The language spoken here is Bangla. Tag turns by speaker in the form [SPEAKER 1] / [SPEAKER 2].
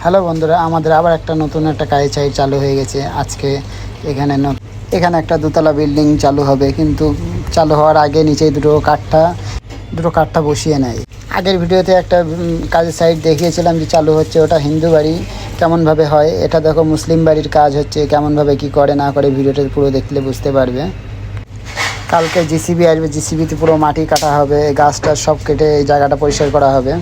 [SPEAKER 1] হ্যালো বন্ধুরা, আমাদের আবার একটা নতুন একটা কাজের সাইট চালু হয়ে গেছে আজকে। এখানে এখানে একটা দোতলা বিল্ডিং চালু হবে, কিন্তু চালু হওয়ার আগে নিচে দুটো কাঠটা বসিয়ে নেয়। আগের ভিডিওতে একটা কাজের সাইট দেখিয়েছিলাম যে চালু হচ্ছে, ওটা হিন্দু বাড়ি কেমনভাবে হয়। এটা দেখো মুসলিম বাড়ির কাজ হচ্ছে, কেমনভাবে কি করে না করে ভিডিওটা পুরো দেখলে বুঝতে পারবে। কালকে জিসিবি আসবে, জিসিবিতে পুরো মাটি কাটা হবে, গাছটা সব কেটে এই জায়গাটা পরিষ্কার করা হবে।